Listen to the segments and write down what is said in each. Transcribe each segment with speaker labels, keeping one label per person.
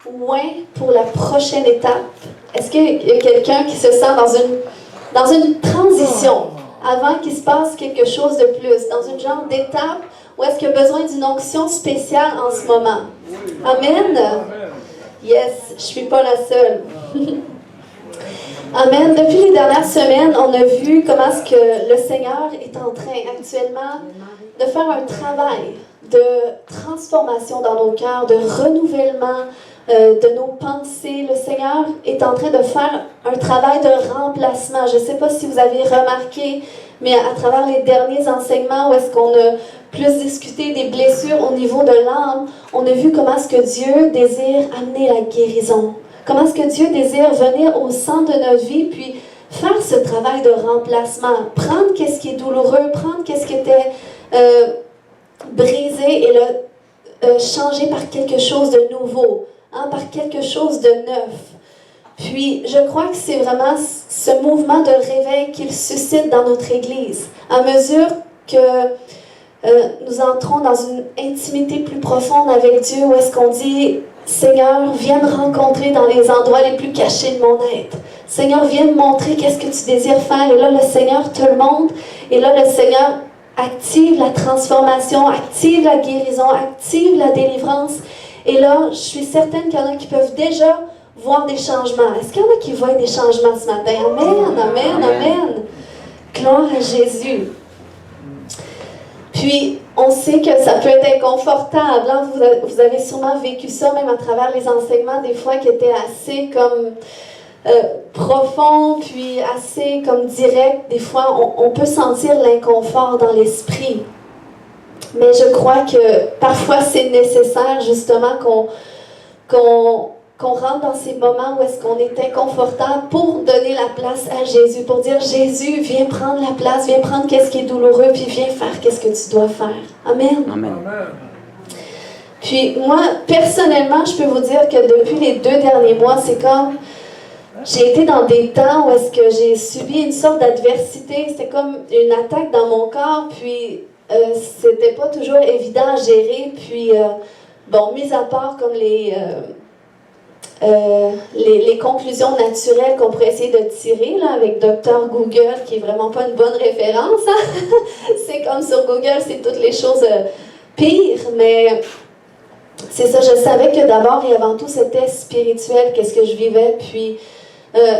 Speaker 1: ouais pour la prochaine étape? Est-ce qu'il y a quelqu'un qui se sent dans une transition avant qu'il se passe quelque chose de plus, dans une genre d'étape où est-ce qu'il y a besoin d'une onction spéciale en ce moment? Amen? Yes, je ne suis pas la seule. Amen. Depuis les dernières semaines, on a vu comment est-ce que le Seigneur est en train actuellement de faire un travail de transformation dans nos cœurs, de renouvellement de nos pensées. Le Seigneur est en train de faire un travail de remplacement. Je ne sais pas si vous avez remarqué, mais à travers les derniers enseignements où est-ce qu'on a plus discuté des blessures au niveau de l'âme, on a vu comment est-ce que Dieu désire amener la guérison. Comment est-ce que Dieu désire venir au centre de notre vie, puis faire ce travail de remplacement. Prendre qu'est-ce qui est douloureux, prendre qu'est-ce qui était brisé et le changer par quelque chose de nouveau, hein, par quelque chose de neuf. Puis, je crois que c'est vraiment ce mouvement de réveil qu'il suscite dans notre Église. À mesure que nous entrons dans une intimité plus profonde avec Dieu, où est-ce qu'on dit « Seigneur, viens me rencontrer dans les endroits les plus cachés de mon être. Seigneur, viens me montrer qu'est-ce que tu désires faire. » Et là, le Seigneur te le montre. Et là, le Seigneur active la transformation, active la guérison, active la délivrance. Et là, je suis certaine qu'il y en a qui peuvent déjà voir des changements. Est-ce qu'il y en a qui voient des changements ce matin? Amen, amen, amen. Gloire à Jésus. Puis, on sait que ça peut être inconfortable. Hein? Vous avez sûrement vécu ça, même à travers les enseignements, des fois qui étaient assez comme profonds, puis assez comme directs. Des fois, on peut sentir l'inconfort dans l'esprit. Mais je crois que parfois, c'est nécessaire justement qu'on rentre dans ces moments où est-ce qu'on est inconfortable pour donner la place à Jésus, pour dire « Jésus, viens prendre la place, viens prendre qu'est-ce qui est douloureux, puis viens faire qu'est-ce que tu dois faire. » Amen.
Speaker 2: Amen.
Speaker 1: Puis moi, personnellement, je peux vous dire que depuis les 2 derniers mois, c'est comme... J'ai été dans des temps où est-ce que j'ai subi une sorte d'adversité. C'était comme une attaque dans mon corps, puis c'était pas toujours évident à gérer. Puis, bon, mis à part comme les conclusions naturelles qu'on pourrait essayer de tirer là, avec Dr Google, qui est vraiment pas une bonne référence. Hein? C'est comme sur Google, c'est toutes les choses pires, mais c'est ça, je savais que d'abord et avant tout, c'était spirituel, qu'est-ce que je vivais, puis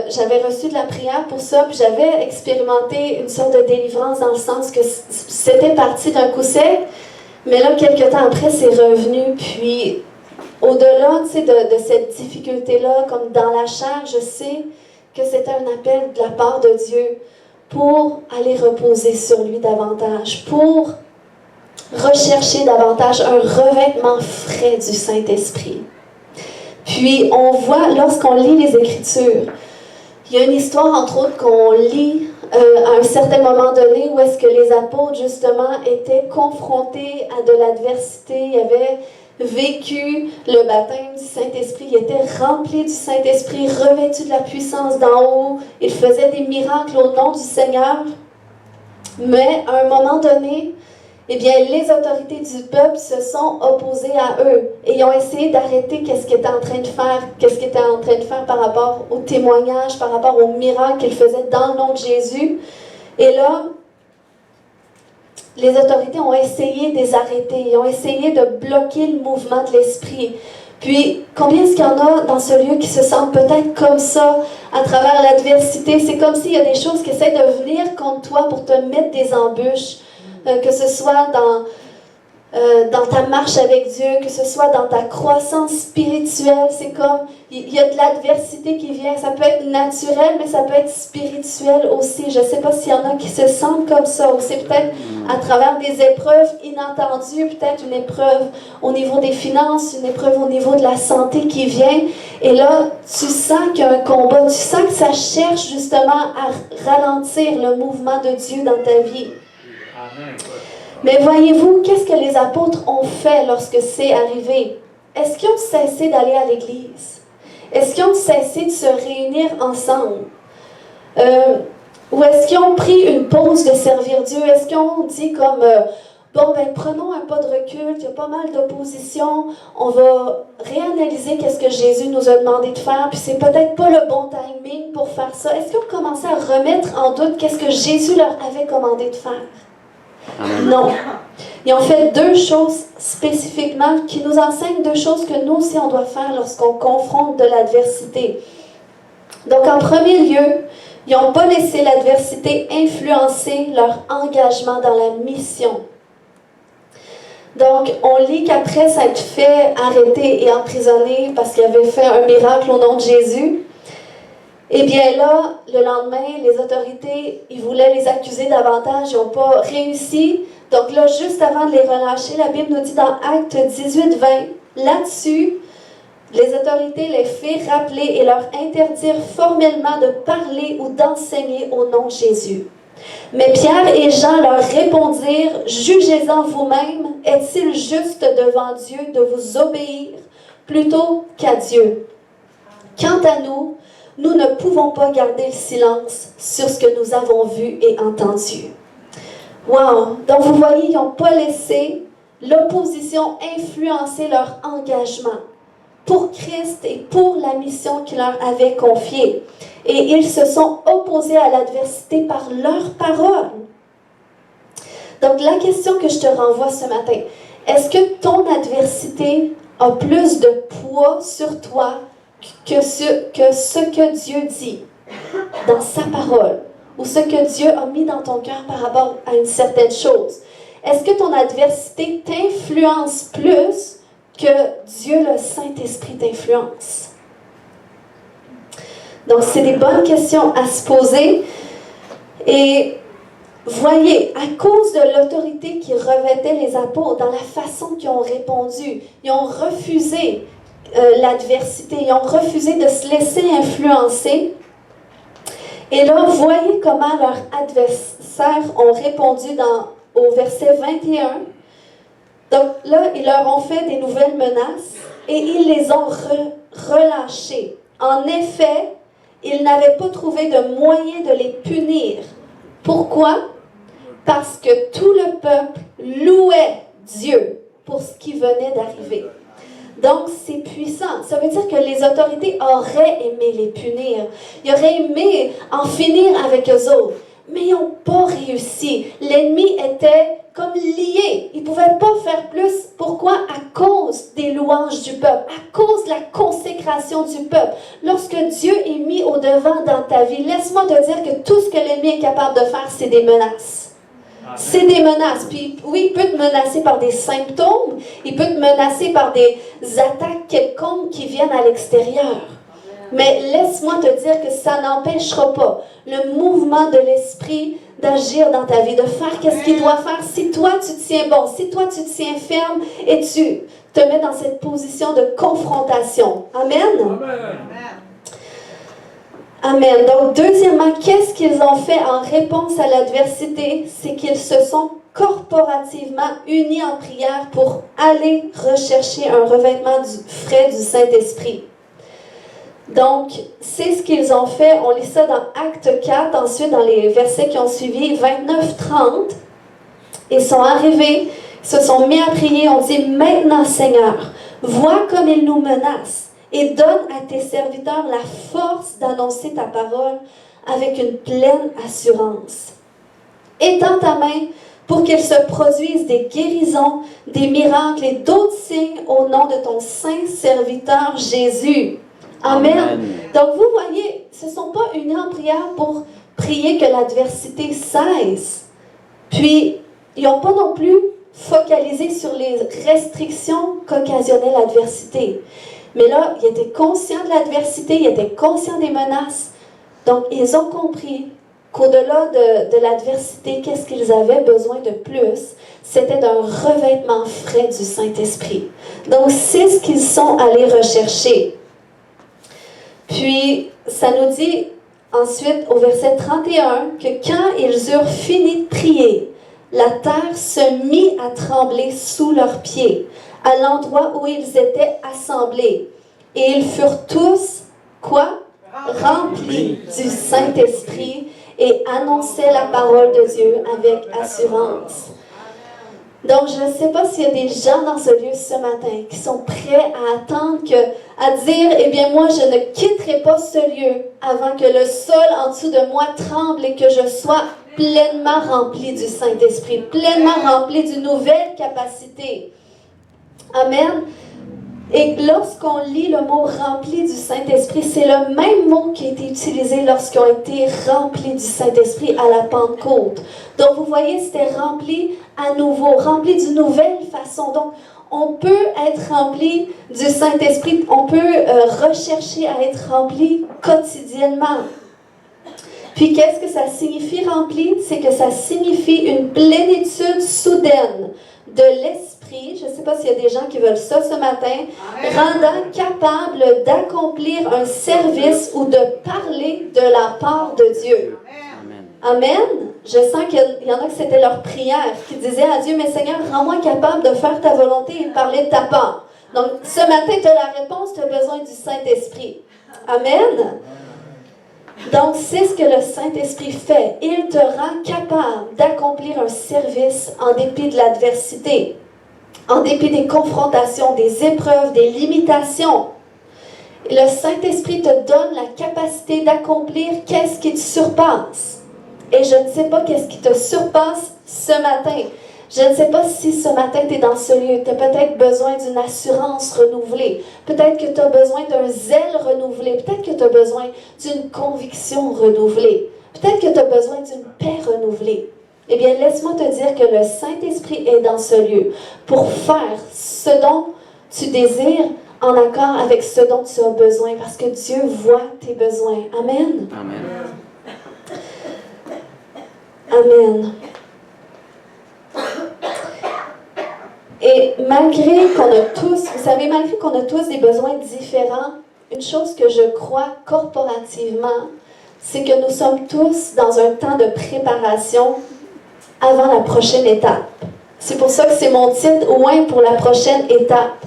Speaker 1: j'avais reçu de la prière pour ça, puis j'avais expérimenté une sorte de délivrance dans le sens que c'était parti d'un coup sec, mais là, quelques temps après, c'est revenu, puis au-delà de cette difficulté-là, comme dans la chair, je sais que c'était un appel de la part de Dieu pour aller reposer sur lui davantage, pour rechercher davantage un revêtement frais du Saint-Esprit. Puis on voit, lorsqu'on lit les Écritures, il y a une histoire, entre autres, qu'on lit à un certain moment donné, où est-ce que les apôtres, justement, étaient confrontés à de l'adversité, ils avaient vécu le baptême du Saint-Esprit, ils étaient remplis du Saint-Esprit, revêtus de la puissance d'en haut, ils faisaient des miracles au nom du Seigneur. Mais à un moment donné, eh bien, les autorités du peuple se sont opposées à eux et ils ont essayé d'arrêter qu'est-ce qu'ils étaient en train de faire par rapport au témoignage, par rapport aux miracles qu'ils faisaient dans le nom de Jésus. Et là, les autorités ont essayé de les arrêter, ils ont essayé de bloquer le mouvement de l'esprit. Puis, combien est-ce qu'il y en a dans ce lieu qui se sentent peut-être comme ça à travers l'adversité? C'est comme s'il y a des choses qui essaient de venir contre toi pour te mettre des embûches. Que ce soit dans ta marche avec Dieu, que ce soit dans ta croissance spirituelle, c'est comme, il y a de l'adversité qui vient, ça peut être naturel, mais ça peut être spirituel aussi. Je ne sais pas s'il y en a qui se sentent comme ça, ou c'est peut-être à travers des épreuves inattendues, peut-être une épreuve au niveau des finances, une épreuve au niveau de la santé qui vient, et là, tu sens qu'il y a un combat, tu sens que ça cherche justement à ralentir le mouvement de Dieu dans ta vie. Mais voyez-vous, qu'est-ce que les apôtres ont fait lorsque c'est arrivé? Est-ce qu'ils ont cessé d'aller à l'église? Est-ce qu'ils ont cessé de se réunir ensemble? Ou est-ce qu'ils ont pris une pause de servir Dieu? Est-ce qu'ils ont dit comme, bon, prenons un pas de recul, il y a pas mal d'opposition, on va réanalyser qu'est-ce que que Jésus nous a demandé de faire, puis c'est peut-être pas le bon timing pour faire ça. Est-ce qu'ils ont commencé à remettre en doute qu'est-ce que Jésus leur avait commandé de faire? Non. Ils ont fait deux choses spécifiquement qui nous enseignent deux choses que nous aussi on doit faire lorsqu'on confronte de l'adversité. Donc en premier lieu, ils n'ont pas laissé l'adversité influencer leur engagement dans la mission. Donc, on lit qu'après s'être fait arrêter et emprisonner parce qu'il avait fait un miracle au nom de Jésus, eh bien là, le lendemain, les autorités, ils voulaient les accuser davantage, ils n'ont pas réussi. Donc là, juste avant de les relâcher, la Bible nous dit dans Actes 18-20, là-dessus, les autorités les firent rappeler et leur interdirent formellement de parler ou d'enseigner au nom de Jésus. Mais Pierre et Jean leur répondirent, « Jugez-en vous-même, est-il juste devant Dieu de vous obéir plutôt qu'à Dieu? Quant à nous, nous ne pouvons pas garder le silence sur ce que nous avons vu et entendu. » Wow! Donc vous voyez, ils n'ont pas laissé l'opposition influencer leur engagement pour Christ et pour la mission qu'il leur avait confiée. Et ils se sont opposés à l'adversité par leur parole. Donc la question que je te renvoie ce matin, est-ce que ton adversité a plus de poids sur toi que ce que Dieu dit dans sa parole ou ce que Dieu a mis dans ton cœur par rapport à une certaine chose? Est-ce que ton adversité t'influence plus que Dieu le Saint-Esprit t'influence? Donc, c'est des bonnes questions à se poser. Et voyez, à cause de l'autorité qui revêtait les apôtres, dans la façon qu'ils ont répondu, ils ont refusé l'adversité, ils ont refusé de se laisser influencer. Et là, voyez comment leurs adversaires ont répondu au verset 21. Donc là, ils leur ont fait des nouvelles menaces et ils les ont relâchés. En effet, ils n'avaient pas trouvé de moyen de les punir. Pourquoi? Parce que tout le peuple louait Dieu pour ce qui venait d'arriver. Donc, c'est puissant. Ça veut dire que les autorités auraient aimé les punir. Ils auraient aimé en finir avec eux autres. Mais ils n'ont pas réussi. L'ennemi était comme lié. Ils ne pouvaient pas faire plus. Pourquoi? À cause des louanges du peuple, à cause de la consécration du peuple. Lorsque Dieu est mis au devant dans ta vie, laisse-moi te dire que tout ce que l'ennemi est capable de faire, c'est des menaces. C'est des menaces. Puis oui, il peut te menacer par des symptômes, il peut te menacer par des attaques quelconques qui viennent à l'extérieur. Mais laisse-moi te dire que ça n'empêchera pas le mouvement de l'esprit d'agir dans ta vie, de faire qu'est-ce qu'il doit faire. Si toi tu te tiens bon, si toi tu te tiens ferme et tu te mets dans cette position de confrontation. Amen. Amen. Amen. Donc, deuxièmement, qu'est-ce qu'ils ont fait en réponse à l'adversité? C'est qu'ils se sont corporativement unis en prière pour aller rechercher un revêtement frais du Saint-Esprit. Donc, c'est ce qu'ils ont fait. On lit ça dans Acte 4, ensuite dans les versets qui ont suivi, 29-30. Ils sont arrivés, ils se sont mis à prier. On dit, « Maintenant, Seigneur, vois comme ils nous menacent et donne à tes serviteurs la force d'annoncer ta parole avec une pleine assurance. Étends ta main pour qu'il se produise des guérisons, des miracles et d'autres signes au nom de ton saint serviteur Jésus. » Amen. Amen. Donc, vous voyez, ce ne sont pas unis en prière pour prier que l'adversité cesse. Puis, ils n'ont pas non plus focalisé sur les restrictions qu'occasionnait l'adversité. Mais là, ils étaient conscients de l'adversité, ils étaient conscients des menaces. Donc, ils ont compris qu'au-delà de l'adversité, qu'est-ce qu'ils avaient besoin de plus? C'était d'un revêtement frais du Saint-Esprit. Donc, c'est ce qu'ils sont allés rechercher. Puis, ça nous dit ensuite au verset 31 que quand ils eurent fini de prier, la terre se mit à trembler sous leurs pieds, à l'endroit où ils étaient assemblés. Et ils furent tous, quoi? Remplis du Saint-Esprit et annonçaient la parole de Dieu avec assurance. Donc, je ne sais pas s'il y a des gens dans ce lieu ce matin qui sont prêts à attendre, à dire, eh bien, moi, je ne quitterai pas ce lieu avant que le sol en dessous de moi tremble et que je sois pleinement rempli du Saint-Esprit, pleinement rempli d'une nouvelle capacité. Amen. Et lorsqu'on lit le mot rempli du Saint-Esprit, c'est le même mot qui a été utilisé lorsqu'ils ont été remplis du Saint-Esprit à la Pentecôte. Donc, vous voyez, c'était rempli à nouveau, rempli d'une nouvelle façon. Donc, on peut être rempli du Saint-Esprit, on peut rechercher à être rempli quotidiennement. Puis, qu'est-ce que ça signifie rempli? C'est que ça signifie une plénitude soudaine de l'esprit, je ne sais pas s'il y a des gens qui veulent ça ce matin, rendant capable d'accomplir un service ou de parler de la part de Dieu. Amen. Je sens qu'il y en a que c'était leur prière, qui disaient à Dieu, mais Seigneur, rends-moi capable de faire ta volonté et de parler de ta part. Donc, ce matin, tu as la réponse, tu as besoin du Saint-Esprit. Amen. Donc, c'est ce que le Saint-Esprit fait. Il te rend capable d'accomplir un service en dépit de l'adversité, en dépit des confrontations, des épreuves, des limitations. Le Saint-Esprit te donne la capacité d'accomplir qu'est-ce qui te surpasse. Et je ne sais pas qu'est-ce qui te surpasse ce matin. Je ne sais pas si ce matin tu es dans ce lieu. Tu as peut-être besoin d'une assurance renouvelée. Peut-être que tu as besoin d'un zèle renouvelé. Peut-être que tu as besoin d'une conviction renouvelée. Peut-être que tu as besoin d'une paix renouvelée. Eh bien, laisse-moi te dire que le Saint-Esprit est dans ce lieu pour faire ce dont tu désires en accord avec ce dont tu as besoin, parce que Dieu voit tes besoins. Amen.
Speaker 2: Amen.
Speaker 1: Amen. Et malgré qu'on a tous, vous savez, malgré qu'on a tous des besoins différents, une chose que je crois corporativement, c'est que nous sommes tous dans un temps de préparation avant la prochaine étape. C'est pour ça que c'est mon titre, au moins pour la prochaine étape.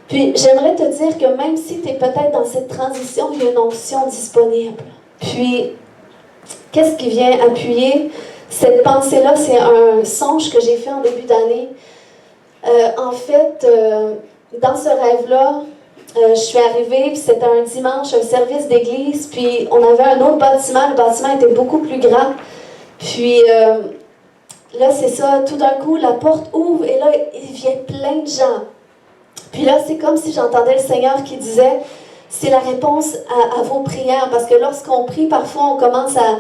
Speaker 1: Puis j'aimerais te dire que même si tu es peut-être dans cette transition, il y a une onction disponible. Puis, qu'est-ce qui vient appuyer cette pensée-là? C'est un songe que j'ai fait en début d'année. En fait, dans ce rêve-là, je suis arrivée, puis c'était un dimanche, un service d'église, puis on avait un autre bâtiment, le bâtiment était beaucoup plus grand. Puis là, c'est ça, tout d'un coup, la porte ouvre et là, il vient plein de gens. Puis là, c'est comme si j'entendais le Seigneur qui disait, c'est la réponse à vos prières, parce que lorsqu'on prie, parfois, on commence à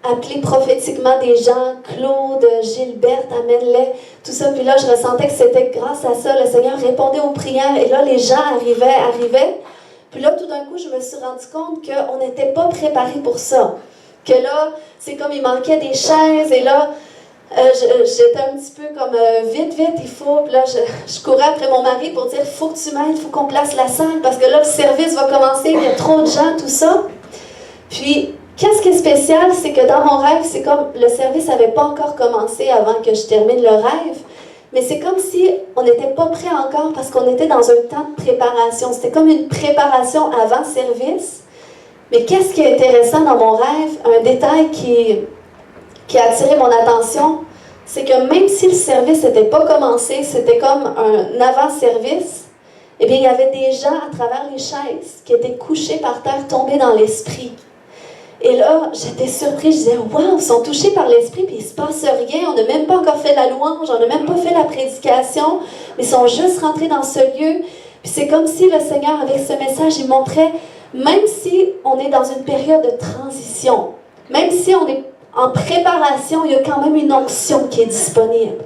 Speaker 1: appeler prophétiquement des gens, Claude, Gilberte, amène-les, tout ça. Puis là, je ressentais que c'était grâce à ça, le Seigneur répondait aux prières, et là, les gens arrivaient. Puis là, tout d'un coup, je me suis rendu compte qu'on n'était pas préparé pour ça. Que là, c'est comme il manquait des chaises, et là, j'étais un petit peu comme vite, il faut. Puis là, je courais après mon mari pour dire, il faut que tu m'aides, il faut qu'on place la salle, parce que là, le service va commencer, il y a trop de gens, tout ça. Puis, qu'est-ce qui est spécial, c'est que dans mon rêve, c'est comme le service n'avait pas encore commencé avant que je termine le rêve, mais c'est comme si on n'était pas prêt encore parce qu'on était dans un temps de préparation. C'était comme une préparation avant service. Mais qu'est-ce qui est intéressant dans mon rêve, un détail qui a attiré mon attention, c'est que même si le service n'était pas commencé, c'était comme un avant-service, eh bien, il y avait des gens à travers les chaises qui étaient couchés par terre, tombés dans l'esprit. Et là, j'étais surprise, je disais, waouh, ils sont touchés par l'esprit, puis il ne se passe rien, on n'a même pas encore fait la louange, on n'a même pas fait la prédication, mais ils sont juste rentrés dans ce lieu. Puis c'est comme si le Seigneur, avec ce message, il montrait, même si on est dans une période de transition, même si on est en préparation, il y a quand même une onction qui est disponible.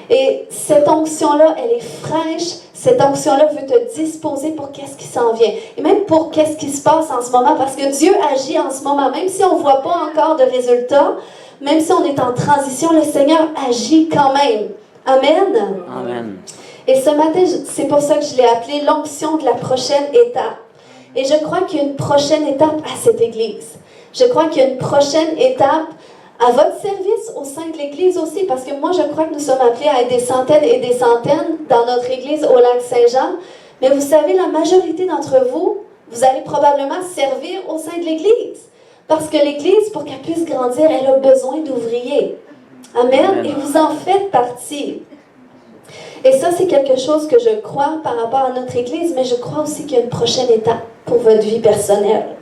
Speaker 1: Et cette onction-là, elle est fraîche. Cette onction-là veut te disposer pour qu'est-ce qui s'en vient. Et même pour qu'est-ce qui se passe en ce moment. Parce que Dieu agit en ce moment. Même si on ne voit pas encore de résultats, même si on est en transition, le Seigneur agit quand même. Amen.
Speaker 2: Amen.
Speaker 1: Et ce matin, c'est pour ça que je l'ai appelé l'onction de la prochaine étape. Et je crois qu'il y a une prochaine étape à cette Église. Je crois qu'il y a une prochaine étape à votre service au sein de l'Église aussi, parce que moi, je crois que nous sommes appelés à être des centaines et des centaines dans notre Église au Lac-Saint-Jean. Mais vous savez, la majorité d'entre vous, vous allez probablement servir au sein de l'Église. Parce que l'Église, pour qu'elle puisse grandir, elle a besoin d'ouvriers. Amen.
Speaker 2: Amen.
Speaker 1: Et vous en faites partie. Et ça, c'est quelque chose que je crois par rapport à notre Église, mais je crois aussi qu'il y a une prochaine étape pour votre vie personnelle.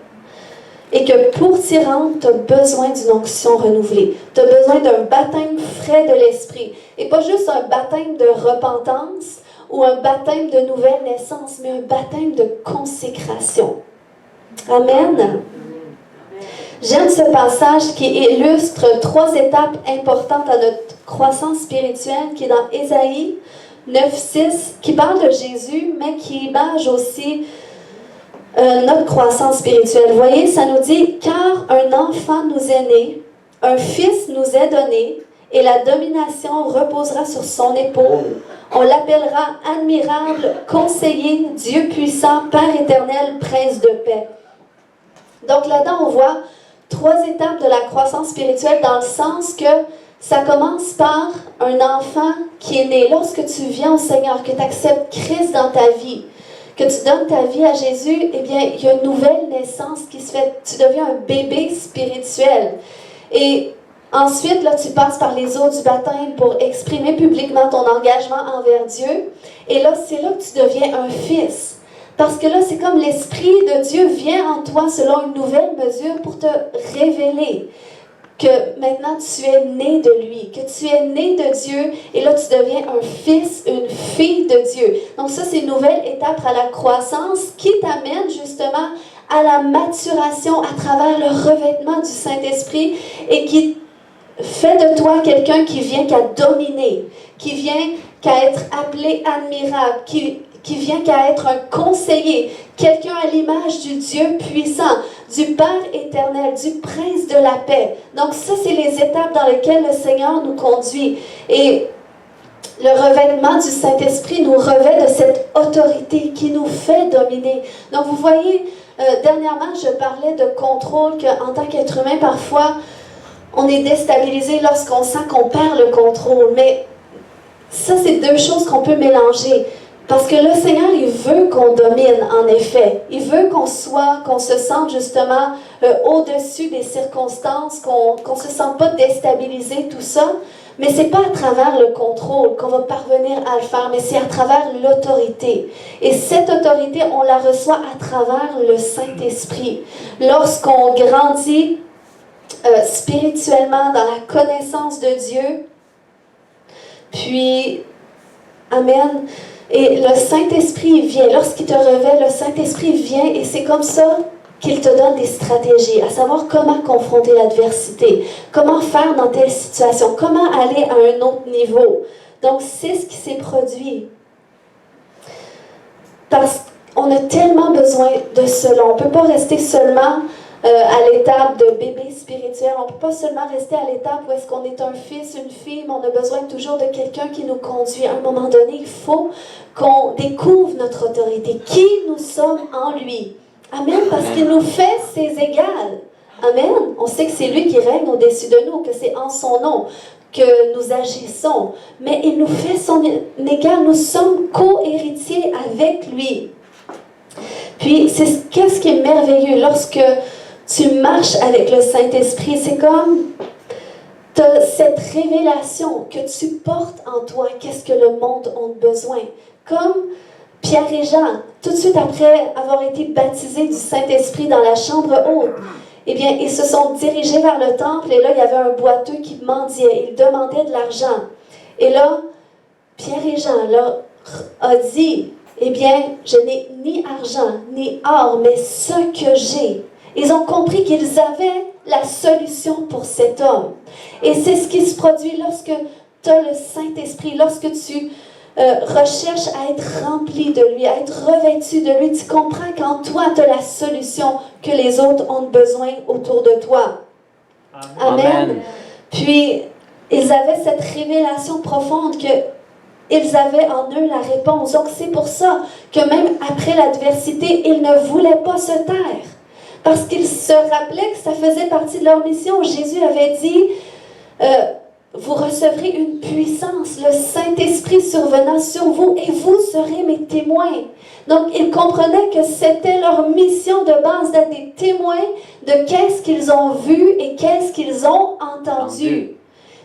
Speaker 1: Et que pour t'y rendre, tu as besoin d'une onction renouvelée. Tu as besoin d'un baptême frais de l'Esprit. Et pas juste un baptême de repentance ou un baptême de nouvelle naissance, mais un baptême de consécration. Amen. J'aime ce passage qui illustre 3 étapes importantes à notre croissance spirituelle, qui est dans Ésaïe 9:6, qui parle de Jésus, mais qui image aussi notre croissance spirituelle. Vous voyez, ça nous dit « Car un enfant nous est né, un fils nous est donné, et la domination reposera sur son épaule. On l'appellera admirable, conseiller, Dieu puissant, Père éternel, prince de paix. » Donc là-dedans, on voit 3 étapes de la croissance spirituelle dans le sens que ça commence par un enfant qui est né. Lorsque tu viens au Seigneur, que tu acceptes Christ dans ta vie, que tu donnes ta vie à Jésus, eh bien, il y a une nouvelle naissance qui se fait. Tu deviens un bébé spirituel. Et ensuite, là, tu passes par les eaux du baptême pour exprimer publiquement ton engagement envers Dieu. Et là, c'est là que tu deviens un fils. Parce que là, c'est comme l'Esprit de Dieu vient en toi selon une nouvelle mesure pour te révéler que maintenant tu es né de lui, que tu es né de Dieu, et là tu deviens un fils, une fille de Dieu. Donc ça, c'est une nouvelle étape à la croissance qui t'amène justement à la maturation à travers le revêtement du Saint-Esprit et qui fait de toi quelqu'un qui vient qu'à dominer, qui vient qu'à être appelé admirable, qui vient qu'à être un conseiller, quelqu'un à l'image du Dieu puissant, du Père éternel, du Prince de la paix. Donc ça, c'est les étapes dans lesquelles le Seigneur nous conduit. Et le revêtement du Saint-Esprit nous revêt de cette autorité qui nous fait dominer. Donc vous voyez, dernièrement, je parlais de contrôle, qu'en tant qu'être humain, parfois, on est déstabilisé lorsqu'on sent qu'on perd le contrôle. Mais ça, c'est 2 choses qu'on peut mélanger. Parce que le Seigneur, il veut qu'on domine, en effet. Il veut qu'on se sente justement au-dessus des circonstances, qu'on ne se sente pas déstabilisé, tout ça. Mais ce n'est pas à travers le contrôle qu'on va parvenir à le faire, mais c'est à travers l'autorité. Et cette autorité, on la reçoit à travers le Saint-Esprit. Lorsqu'on grandit spirituellement dans la connaissance de Dieu, puis, Amen. Et le Saint-Esprit vient, lorsqu'il te révèle, le Saint-Esprit vient et c'est comme ça qu'il te donne des stratégies, à savoir comment confronter l'adversité, comment faire dans telle situation, comment aller à un autre niveau. Donc, c'est ce qui s'est produit. Parce qu'on a tellement besoin de cela. On ne peut pas rester seulement à l'étape de bébé spirituel. On ne peut pas seulement rester à l'étape où est-ce qu'on est un fils, une fille, mais on a besoin toujours de quelqu'un qui nous conduit. À un moment donné, il faut qu'on découvre notre autorité, qui nous sommes en lui. Amen, parce qu'il nous fait ses égales. Amen. On sait que c'est lui qui règne au-dessus de nous, que c'est en son nom que nous agissons. Mais il nous fait son égal. Nous sommes co-héritiers avec lui. Puis, qu'est-ce qui est merveilleux lorsque tu marches avec le Saint-Esprit, c'est comme tu as cette révélation que tu portes en toi, qu'est-ce que le monde a besoin. Comme Pierre et Jean, tout de suite après avoir été baptisés du Saint-Esprit dans la chambre haute, eh bien, ils se sont dirigés vers le temple et là, il y avait un boiteux qui mendiait, il demandait de l'argent. Et là, Pierre et Jean leur a dit, eh bien, je n'ai ni argent, ni or, mais ce que j'ai. Ils ont compris qu'ils avaient la solution pour cet homme. Et c'est ce qui se produit lorsque tu as le Saint-Esprit, lorsque tu recherches à être rempli de lui, à être revêtu de lui. Tu comprends qu'en toi, tu as la solution que les autres ont besoin autour de toi. Amen. Amen. Puis, ils avaient cette révélation profonde qu'ils avaient en eux la réponse. Donc, c'est pour ça que même après l'adversité, ils ne voulaient pas se taire. Parce qu'ils se rappelaient que ça faisait partie de leur mission. Jésus avait dit, vous recevrez une puissance, le Saint-Esprit survenant sur vous, et vous serez mes témoins. Donc, ils comprenaient que c'était leur mission de base d'être des témoins de qu'est-ce qu'ils ont vu et qu'est-ce qu'ils ont entendu.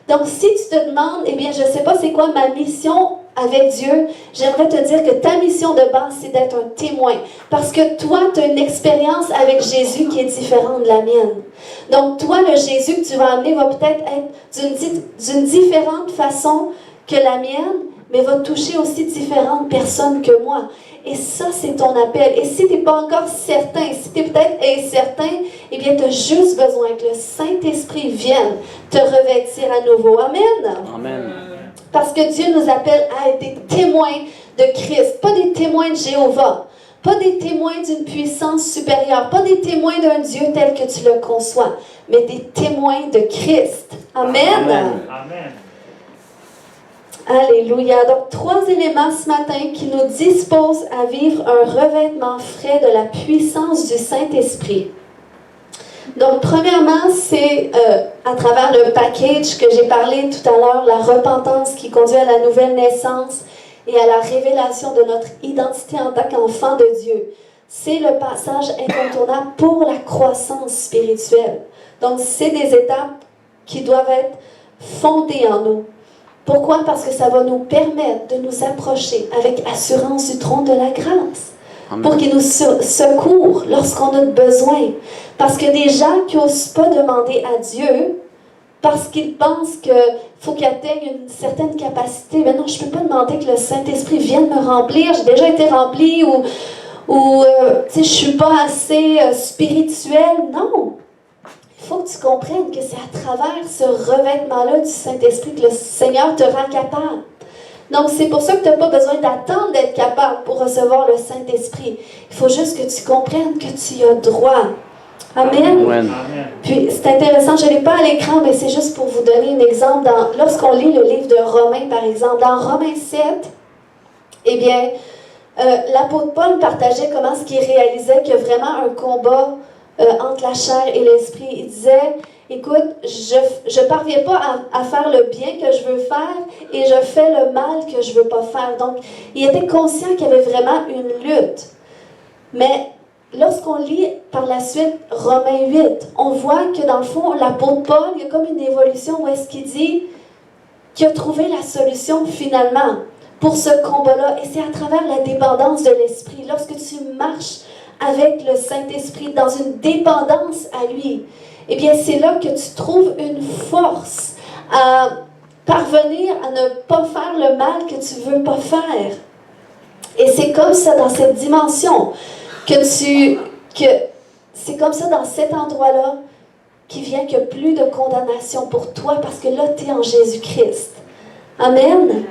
Speaker 1: Donc, si tu te demandes, eh bien, je ne sais pas c'est quoi ma mission avec Dieu, j'aimerais te dire que ta mission de base, c'est d'être un témoin. Parce que toi, tu as une expérience avec Jésus qui est différente de la mienne. Donc, toi, le Jésus que tu vas amener va peut-être être d'une différente façon que la mienne, mais va toucher aussi différentes personnes que moi. Et ça, c'est ton appel. Et si tu n'es pas encore certain, si tu es peut-être incertain, eh bien, tu as juste besoin que le Saint-Esprit vienne te revêtir à nouveau. Amen.
Speaker 2: Amen.
Speaker 1: Parce que Dieu nous appelle à être des témoins de Christ, pas des témoins de Jéhovah, pas des témoins d'une puissance supérieure, pas des témoins d'un Dieu tel que tu le conçois, mais des témoins de Christ. Amen.
Speaker 2: Amen.
Speaker 3: Amen.
Speaker 1: Alléluia. Donc, 3 éléments ce matin qui nous disposent à vivre un revêtement frais de la puissance du Saint-Esprit. Donc, premièrement, c'est à travers le package que j'ai parlé tout à l'heure, la repentance qui conduit à la nouvelle naissance et à la révélation de notre identité en tant qu'enfant de Dieu. C'est le passage incontournable pour la croissance spirituelle. Donc, c'est des étapes qui doivent être fondées en nous. Pourquoi? Parce que ça va nous permettre de nous approcher avec assurance du trône de la grâce.
Speaker 2: Amen.
Speaker 1: Pour qu'il nous secourt lorsqu'on a besoin. Parce que des gens qui n'osent pas demander à Dieu, parce qu'ils pensent qu'il faut qu'ils atteignent une certaine capacité, mais non, je ne peux pas demander que le Saint-Esprit vienne me remplir, j'ai déjà été rempli, ou je ne suis pas assez spirituel. Non! Il faut que tu comprennes que c'est à travers ce revêtement-là du Saint-Esprit que le Seigneur te rend capable. Donc, c'est pour ça que tu n'as pas besoin d'attendre d'être capable pour recevoir le Saint-Esprit. Il faut juste que tu comprennes que tu y as droit. Amen.
Speaker 2: Amen.
Speaker 1: Puis, c'est intéressant, je ne l'ai pas à l'écran, mais c'est juste pour vous donner un exemple. Lorsqu'on lit le livre de Romains, par exemple, dans Romains 7, eh bien, l'apôtre Paul partageait comment ce qu'il réalisait qu'il y a vraiment un combat entre la chair et l'esprit. Il disait, écoute, je ne parviens pas à faire le bien que je veux faire et je fais le mal que je ne veux pas faire. Donc, il était conscient qu'il y avait vraiment une lutte. Mais lorsqu'on lit par la suite Romains 8, on voit que dans le fond, l'apôtre Paul, il y a comme une évolution où est-ce qu'il dit qu'il a trouvé la solution finalement pour ce combat-là. Et c'est à travers la dépendance de l'esprit. Lorsque tu marches avec le Saint-Esprit dans une dépendance à lui, eh bien, c'est là que tu trouves une force à parvenir à ne pas faire le mal que tu ne veux pas faire. Et c'est comme ça dans cette dimension que c'est comme ça dans cet endroit-là qui vient qu'il n'y a plus de condamnation pour toi parce que là, tu es en Jésus-Christ. Amen.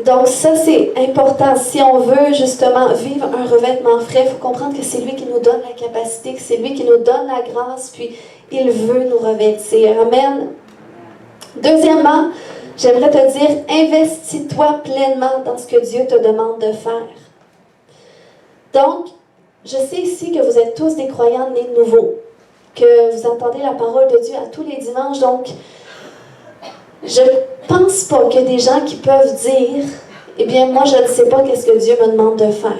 Speaker 1: Donc ça, c'est important. Si on veut justement vivre un revêtement frais, il faut comprendre que c'est lui qui nous donne la capacité, que c'est lui qui nous donne la grâce, puis il veut nous revêtir. Amen. Deuxièmement, j'aimerais te dire, investis-toi pleinement dans ce que Dieu te demande de faire. Donc, je sais ici que vous êtes tous des croyants nés de nouveau, que vous entendez la parole de Dieu à tous les dimanches, donc je ne pense pas qu'il y a des gens qui peuvent dire « Eh bien, moi, je ne sais pas qu'est-ce que Dieu me demande de faire. »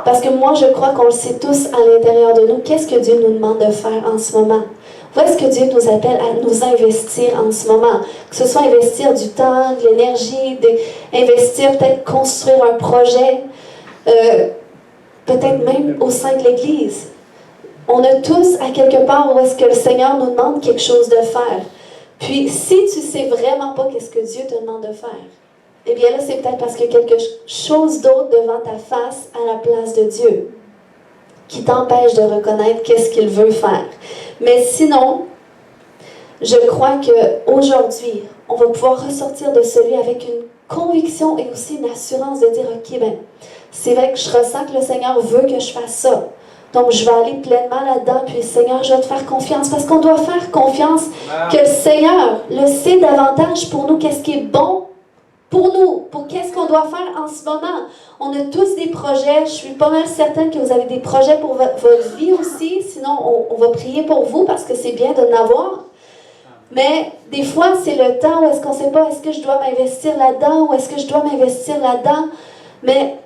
Speaker 1: Parce que moi, je crois qu'on le sait tous à l'intérieur de nous. Qu'est-ce que Dieu nous demande de faire en ce moment? Où est-ce que Dieu nous appelle à nous investir en ce moment? Que ce soit investir du temps, de l'énergie, investir, peut-être construire un projet, peut-être même au sein de l'Église. On a tous, à quelque part, où est-ce que le Seigneur nous demande quelque chose de faire. Puis, si tu ne sais vraiment pas qu'est-ce que Dieu te demande de faire, eh bien là, c'est peut-être parce qu'il y a quelque chose d'autre devant ta face à la place de Dieu qui t'empêche de reconnaître qu'est-ce qu'il veut faire. Mais sinon, je crois qu'aujourd'hui, on va pouvoir ressortir de celui avec une conviction et aussi une assurance de dire, OK, ben, c'est vrai que je ressens que le Seigneur veut que je fasse ça. Donc, je vais aller pleinement là-dedans, puis Seigneur, je vais te faire confiance, parce qu'on doit faire confiance que le Seigneur le sait davantage pour nous, qu'est-ce qui est bon pour nous, pour qu'est-ce qu'on doit faire en ce moment. On a tous des projets, je suis pas mal certaine que vous avez des projets pour votre vie aussi, sinon on va prier pour vous, parce que c'est bien de n'avoir. Mais des fois, c'est le temps où est-ce qu'on ne sait pas, est-ce que je dois m'investir là-dedans, ou est-ce que je dois m'investir là-dedans, mais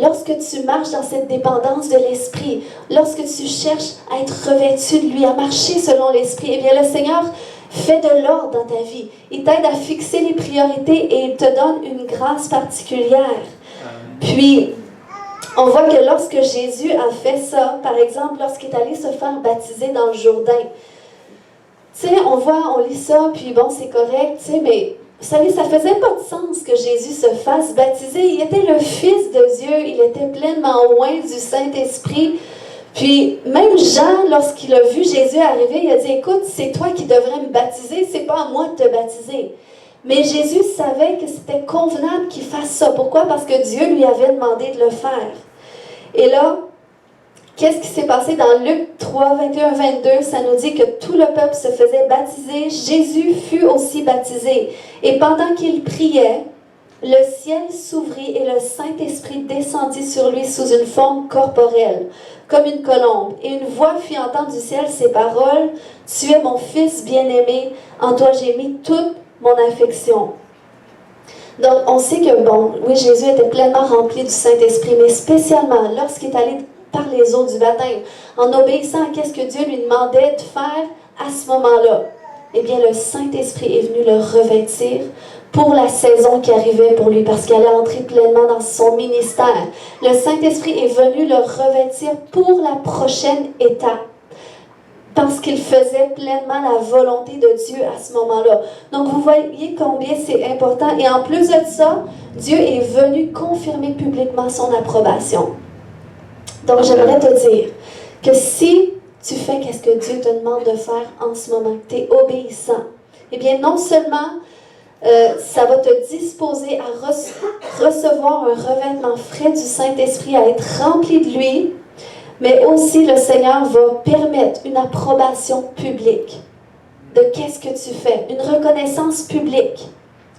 Speaker 1: lorsque tu marches dans cette dépendance de l'Esprit, lorsque tu cherches à être revêtu de lui, à marcher selon l'Esprit, eh bien le Seigneur fait de l'ordre dans ta vie. Il t'aide à fixer les priorités et il te donne une grâce particulière. Puis, on voit que lorsque Jésus a fait ça, par exemple, lorsqu'il est allé se faire baptiser dans le Jourdain, tu sais, on lit ça, puis bon, c'est correct, tu sais, mais vous savez, ça faisait pas de sens que Jésus se fasse baptiser. Il était le Fils de Dieu, il était pleinement oint du Saint-Esprit. Puis, même Jean, lorsqu'il a vu Jésus arriver, il a dit, écoute, c'est toi qui devrais me baptiser, c'est pas à moi de te baptiser. Mais Jésus savait que c'était convenable qu'il fasse ça. Pourquoi? Parce que Dieu lui avait demandé de le faire. Et là, qu'est-ce qui s'est passé dans Luc 3, 21, 22? Ça nous dit que tout le peuple se faisait baptiser. Jésus fut aussi baptisé. Et pendant qu'il priait, le ciel s'ouvrit et le Saint-Esprit descendit sur lui sous une forme corporelle, comme une colombe. Et une voix fit entendre du ciel ces paroles, « Tu es mon Fils bien-aimé, en toi j'ai mis toute mon affection. » Donc, on sait que, bon, oui, Jésus était pleinement rempli du Saint-Esprit, mais spécialement lorsqu'il est allé par les eaux du baptême, en obéissant à ce que Dieu lui demandait de faire à ce moment-là, eh bien, le Saint-Esprit est venu le revêtir pour la saison qui arrivait pour lui, parce qu'il allait entrer pleinement dans son ministère. Le Saint-Esprit est venu le revêtir pour la prochaine étape, parce qu'il faisait pleinement la volonté de Dieu à ce moment-là. Donc, vous voyez combien c'est important. Et en plus de ça, Dieu est venu confirmer publiquement son approbation. Donc, j'aimerais te dire que si tu fais ce que Dieu te demande de faire en ce moment, que tu es obéissant, eh bien, non seulement ça va te disposer à recevoir un revêtement frais du Saint-Esprit, à être rempli de lui, mais aussi le Seigneur va permettre une approbation publique de qu'est-ce que tu fais, une reconnaissance publique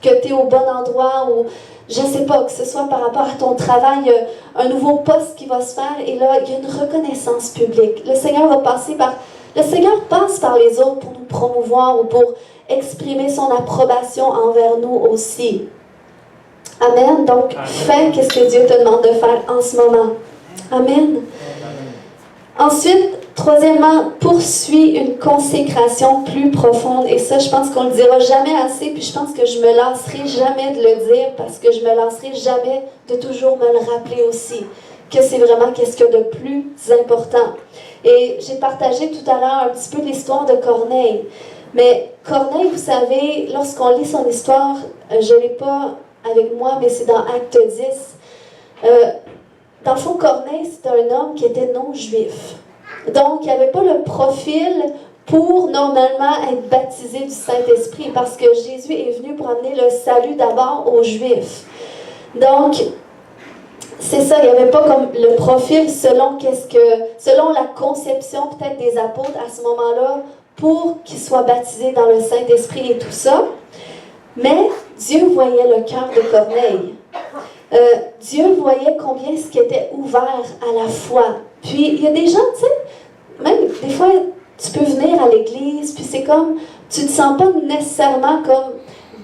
Speaker 1: que tu es au bon endroit ou je ne sais pas, que ce soit par rapport à ton travail, un nouveau poste qui va se faire et là, il y a une reconnaissance publique. Le Seigneur passe par les autres pour nous promouvoir ou pour exprimer son approbation envers nous aussi. Amen. Donc, fais ce que Dieu te demande de faire en ce moment. Amen. Ensuite, troisièmement, poursuis une consécration plus profonde. Et ça, je pense qu'on ne le dira jamais assez, puis je pense que je me lasserai jamais de le dire, parce que je me lasserai jamais de toujours me le rappeler aussi, que c'est vraiment qu'est-ce qu'il y a de plus important. Et j'ai partagé tout à l'heure un petit peu l'histoire de Corneille. Mais Corneille, vous savez, lorsqu'on lit son histoire, je ne l'ai pas avec moi, mais c'est dans Acte 10. Dans le fond, Corneille, c'est un homme qui était non-juif. Donc, il n'avait pas le profil pour normalement être baptisé du Saint-Esprit, parce que Jésus est venu pour amener le salut d'abord aux Juifs. Donc, c'est ça, il n'y avait pas comme le profil selon la conception peut-être des apôtres à ce moment-là, pour qu'ils soient baptisés dans le Saint-Esprit et tout ça. Mais Dieu voyait le cœur de Corneille. Dieu voyait combien ce qui était ouvert à la foi. Puis, il y a des gens, tu sais, même des fois, tu peux venir à l'église, puis c'est comme, tu ne te sens pas nécessairement comme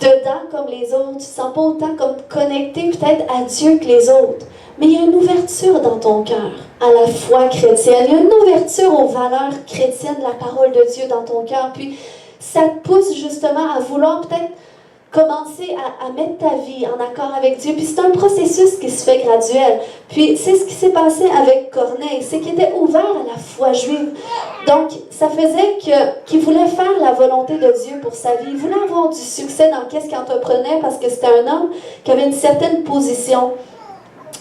Speaker 1: dedans comme les autres, tu ne te sens pas autant comme connecté peut-être à Dieu que les autres. Mais il y a une ouverture dans ton cœur à la foi chrétienne. Il y a une ouverture aux valeurs chrétiennes de la parole de Dieu dans ton cœur. Puis, ça te pousse justement à vouloir peut-être commencer à mettre ta vie en accord avec Dieu. Puis c'est un processus qui se fait graduel. Puis c'est ce qui s'est passé avec Corneille, c'est qu'il était ouvert à la foi juive. Donc ça faisait qu'il voulait faire la volonté de Dieu pour sa vie. Il voulait avoir du succès dans qu'est-ce qu'il entreprenait parce que c'était un homme qui avait une certaine position.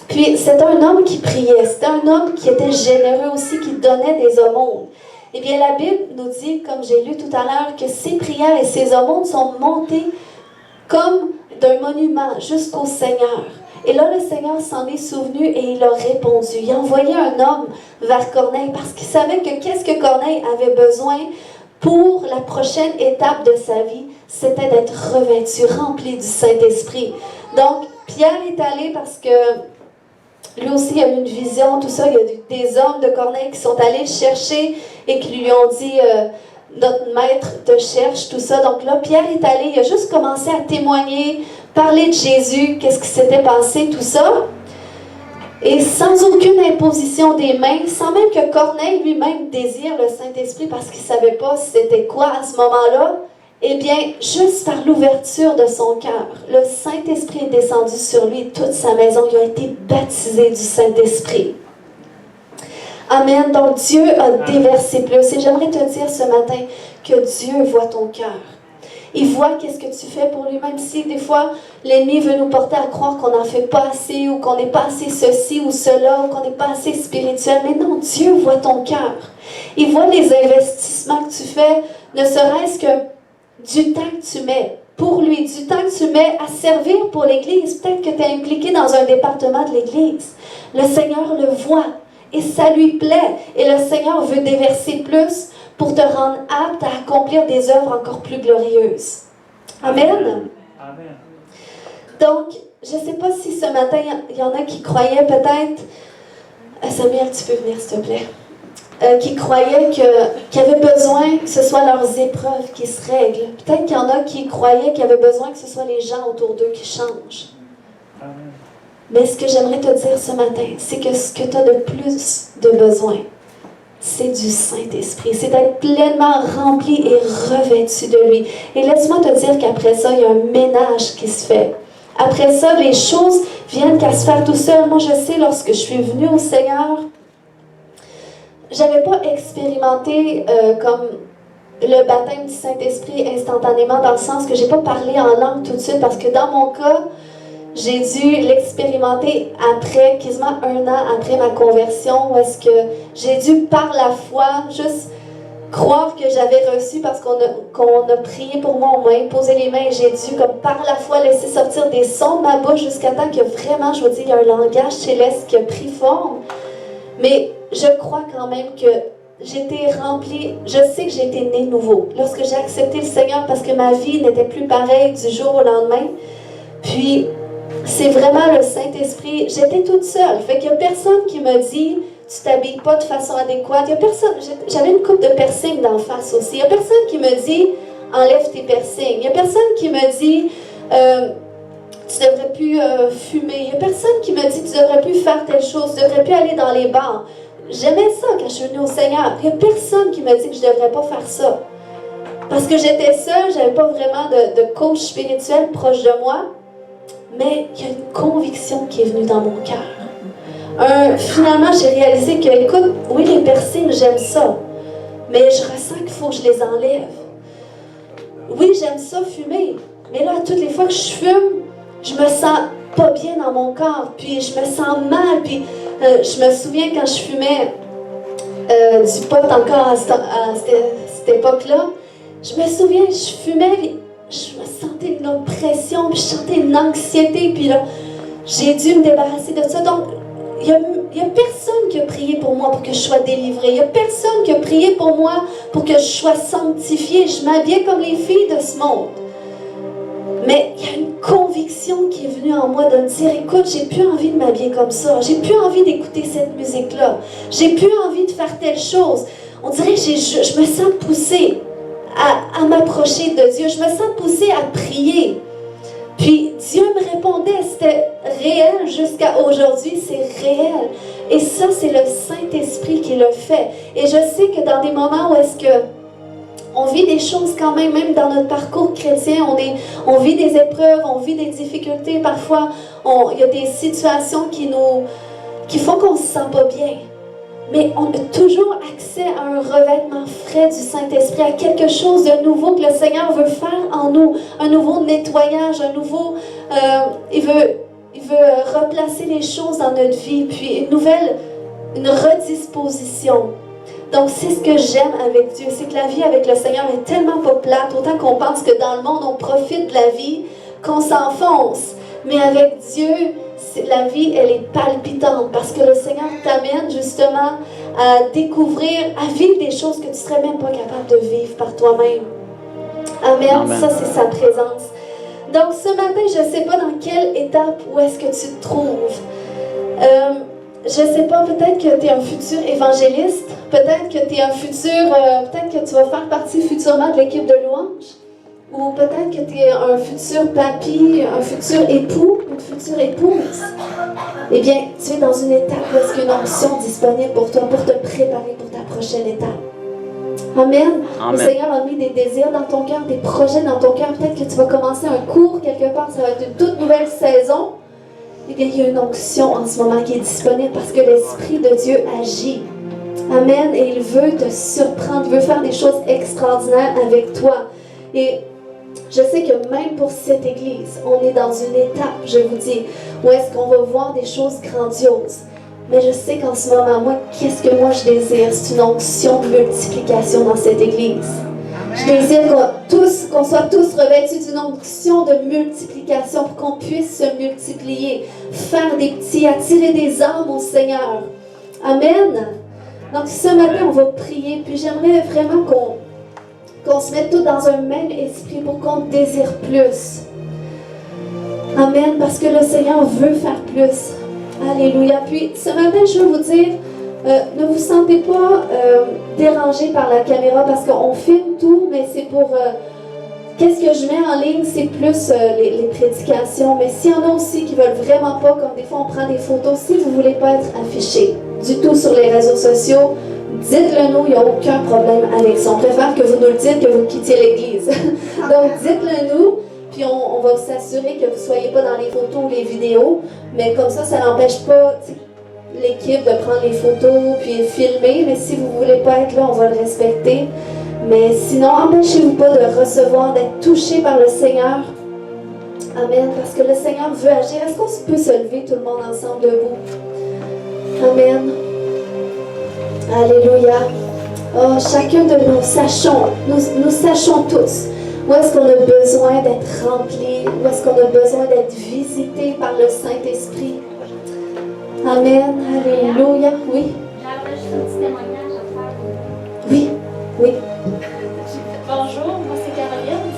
Speaker 1: Puis c'était un homme qui priait, c'était un homme qui était généreux aussi, qui donnait des aumônes. Eh bien la Bible nous dit, comme j'ai lu tout à l'heure, que ses prières et ses aumônes sont montées comme d'un monument jusqu'au Seigneur. Et là, le Seigneur s'en est souvenu et il a répondu. Il a envoyé un homme vers Corneille parce qu'il savait que qu'est-ce que Corneille avait besoin pour la prochaine étape de sa vie, c'était d'être revêtu, rempli du Saint-Esprit. Donc, Pierre est allé parce que lui aussi a eu une vision, tout ça. Il y a des hommes de Corneille qui sont allés le chercher et qui lui ont dit... notre maître te cherche, tout ça. Donc là, Pierre est allé, il a juste commencé à témoigner, parler de Jésus, qu'est-ce qui s'était passé, tout ça. Et sans aucune imposition des mains, sans même que Corneille lui-même désire le Saint-Esprit parce qu'il ne savait pas c'était quoi à ce moment-là, eh bien, juste par l'ouverture de son cœur, le Saint-Esprit est descendu sur lui, toute sa maison, il a été baptisé du Saint-Esprit. Amen. Donc Dieu a déversé plus. Et j'aimerais te dire ce matin que Dieu voit ton cœur. Il voit qu'est-ce que tu fais pour lui, même si des fois l'ennemi veut nous porter à croire qu'on n'en fait pas assez ou qu'on n'est pas assez ceci ou cela ou qu'on n'est pas assez spirituel. Mais non, Dieu voit ton cœur. Il voit les investissements que tu fais, ne serait-ce que du temps que tu mets pour lui, du temps que tu mets à servir pour l'Église. Peut-être que tu es impliqué dans un département de l'Église. Le Seigneur le voit et ça lui plaît. Et le Seigneur veut déverser plus pour te rendre apte à accomplir des œuvres encore plus glorieuses. Amen. Amen. Donc, je ne sais pas si ce matin, il y en a qui croyaient peut-être... Samuel, tu peux venir, s'il te plaît. Qui croyaient qu'il y avait besoin que ce soit leurs épreuves qui se règlent. Peut-être qu'il y en a qui croyaient qu'il y avait besoin que ce soit les gens autour d'eux qui changent. Amen. Mais ce que j'aimerais te dire ce matin, c'est que ce que tu as de plus de besoin, c'est du Saint-Esprit. C'est d'être pleinement rempli et revêtu de lui. Et laisse-moi te dire qu'après ça, il y a un ménage qui se fait. Après ça, les choses viennent qu'à se faire tout seul. Moi, je sais, lorsque je suis venue au Seigneur, je n'avais pas expérimenté comme le baptême du Saint-Esprit instantanément, dans le sens que je n'ai pas parlé en langue tout de suite, parce que dans mon cas, j'ai dû l'expérimenter après, quasiment 1 an après ma conversion, où est-ce que j'ai dû, par la foi, juste croire que j'avais reçu parce qu'on a prié pour moi, on m'a imposé les mains et j'ai dû, comme par la foi, laisser sortir des sons de ma bouche jusqu'à temps que vraiment, je vous dis, il y a un langage céleste qui a pris forme. Mais je crois quand même que j'étais remplie, je sais que j'ai été née nouveau. Lorsque j'ai accepté le Seigneur, parce que ma vie n'était plus pareille du jour au lendemain, puis c'est vraiment le Saint-Esprit. J'étais toute seule. Fait qu'il n'y a personne qui me dit « Tu t'habilles pas de façon adéquate ». Il y a personne. J'avais une coupe de piercings d'en face aussi. Il n'y a personne qui me dit « Enlève tes piercings ». Il n'y a personne qui me dit tu devrais plus fumer. Il n'y a personne qui me dit tu devrais plus faire telle chose, tu devrais plus aller dans les bars. J'aimais ça quand je suis venue au Seigneur. Il n'y a personne qui me dit que je ne devrais pas faire ça. Parce que j'étais seule, je n'avais pas vraiment de coach spirituel proche de moi. Mais il y a une conviction qui est venue dans mon cœur. Finalement, j'ai réalisé que, écoute, oui, les piercings, j'aime ça. Mais je ressens qu'il faut que je les enlève. Oui, j'aime ça fumer. Mais là, toutes les fois que je fume, je me sens pas bien dans mon corps. Puis je me sens mal. Puis je me souviens quand je fumais du pot encore à cette époque-là. Je me souviens, je fumais... Je me sentais une oppression, puis je sentais une anxiété, puis là, j'ai dû me débarrasser de ça. Donc, il y a personne qui a prié pour moi pour que je sois délivrée. Il n'y a personne qui a prié pour moi pour que je sois sanctifiée. Je m'habillais comme les filles de ce monde. Mais il y a une conviction qui est venue en moi de me dire, écoute, j'ai plus envie de m'habiller comme ça. J'ai plus envie d'écouter cette musique-là. J'ai plus envie de faire telle chose. On dirait que je me sens poussée à m'approcher de Dieu. Je me sens poussée à prier. Puis Dieu me répondait, c'était réel jusqu'à aujourd'hui, c'est réel. Et ça, c'est le Saint-Esprit qui le fait. Et je sais que dans des moments où est-ce que on vit des choses quand même dans notre parcours chrétien, on vit des épreuves, on vit des difficultés, parfois il y a des situations qui font qu'on ne se sent pas bien. Mais on a toujours accès à un revêtement frais du Saint-Esprit, à quelque chose de nouveau que le Seigneur veut faire en nous, un nouveau nettoyage, un nouveau... il veut replacer les choses dans notre vie, puis une redisposition. Donc c'est ce que j'aime avec Dieu, c'est que la vie avec le Seigneur est tellement pas plate, autant qu'on pense que dans le monde on profite de la vie, qu'on s'enfonce. Mais avec Dieu, la vie, elle est palpitante parce que le Seigneur t'amène justement à découvrir, à vivre des choses que tu ne serais même pas capable de vivre par toi-même. Amen. Amen. Ça, c'est sa présence. Donc, ce matin, je ne sais pas dans quelle étape où est-ce que tu te trouves. Je ne sais pas, peut-être que tu es un futur évangéliste, peut-être que tu es un futur, peut-être que tu vas faire partie futurement de l'équipe de louange. Ou peut-être que tu es un futur papy, un futur époux, une future épouse. eh bien, tu es dans une étape où est-ce qu'il y a une onction disponible pour toi, pour te préparer pour ta prochaine étape. Amen. Le Seigneur a mis des désirs dans ton cœur, des projets dans ton cœur. Peut-être que tu vas commencer un cours quelque part, ça va être une toute nouvelle saison. Eh bien, il y a une onction en ce moment qui est disponible parce que l'Esprit de Dieu agit. Amen. Et il veut te surprendre, il veut faire des choses extraordinaires avec toi. Et je sais que même pour cette Église, on est dans une étape, je vous dis, où est-ce qu'on va voir des choses grandioses. Mais je sais qu'en ce moment, moi, qu'est-ce que moi je désire? C'est une onction de multiplication dans cette Église. Je désire qu'on soit tous revêtus d'une onction de multiplication pour qu'on puisse se multiplier, faire des petits, attirer des âmes au Seigneur. Amen. Donc ce matin, on va prier, puis j'aimerais vraiment qu'on se mette tous dans un même esprit pour qu'on désire plus. Amen, parce que le Seigneur veut faire plus. Alléluia. Puis ce matin, je veux vous dire, ne vous sentez pas dérangés par la caméra parce qu'on filme tout, mais c'est pour... qu'est-ce que je mets en ligne, c'est plus les prédications. Mais s'il y en a aussi qui veulent vraiment pas, comme des fois on prend des photos, si vous ne voulez pas être affiché du tout sur les réseaux sociaux, dites-le nous, il n'y a aucun problème avec ça. On préfère que vous nous le dites que vous quittiez l'Église. Donc dites-le nous. Puis on va s'assurer que vous ne soyez pas dans les photos ou les vidéos, mais comme ça n'empêche pas l'équipe de prendre les photos puis filmer, mais si vous ne voulez pas être là, on va le respecter. Mais sinon, empêchez-vous pas de recevoir, d'être touché par le Seigneur. Amen, parce que le Seigneur veut agir. Est-ce qu'on peut se lever tout le monde ensemble debout? Amen. Alléluia. Oh, chacun de nous sachons tous. Où est-ce qu'on a besoin d'être rempli? Où est-ce qu'on a besoin d'être visité par le Saint-Esprit? Amen. Alléluia. Oui.
Speaker 2: J'aimerais juste un petit témoignage à faire.
Speaker 1: Oui. Oui.
Speaker 2: Bonjour, moi c'est Caroline.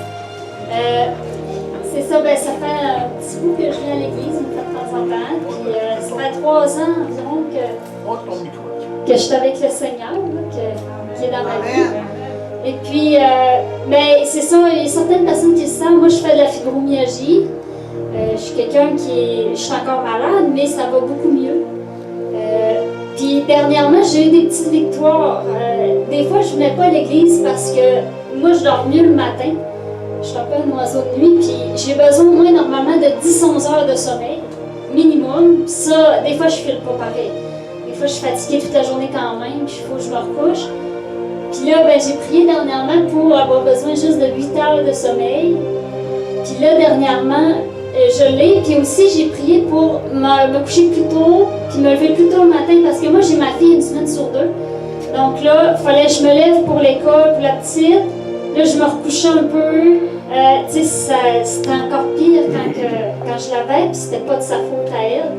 Speaker 2: C'est ça, ça fait un petit bout que je viens à l'église, une fois de temps en temps. Puis ça fait 3 ans environ que je suis avec le Seigneur, là, qui est dans ma vie. Et puis, mais c'est ça, il y a certaines personnes qui le savent. Moi, je fais de la fibromyalgie. Je suis quelqu'un je suis encore malade, mais ça va beaucoup mieux. Puis, dernièrement, j'ai eu des petites victoires. Des fois, je ne venais pas à l'église parce que moi, je dors mieux le matin. Je suis un peu un oiseau de nuit, puis j'ai besoin au moins normalement de 10-11 heures de sommeil, minimum. Puis ça, des fois, je ne file pas pareil. Des fois, je suis fatiguée toute la journée quand même, puis il faut que je me recouche. Puis là, j'ai prié dernièrement pour avoir besoin juste de 8 heures de sommeil. Puis là, dernièrement, je l'ai. Puis aussi, j'ai prié pour me coucher plus tôt, puis me lever plus tôt le matin, parce que moi, j'ai ma fille 1 semaine sur 2. Donc là, il fallait que je me lève pour l'école, pour la petite. Là, je me recouchais un peu. Tu sais, c'était encore pire quand je l'avais, puis c'était pas de sa faute à elle.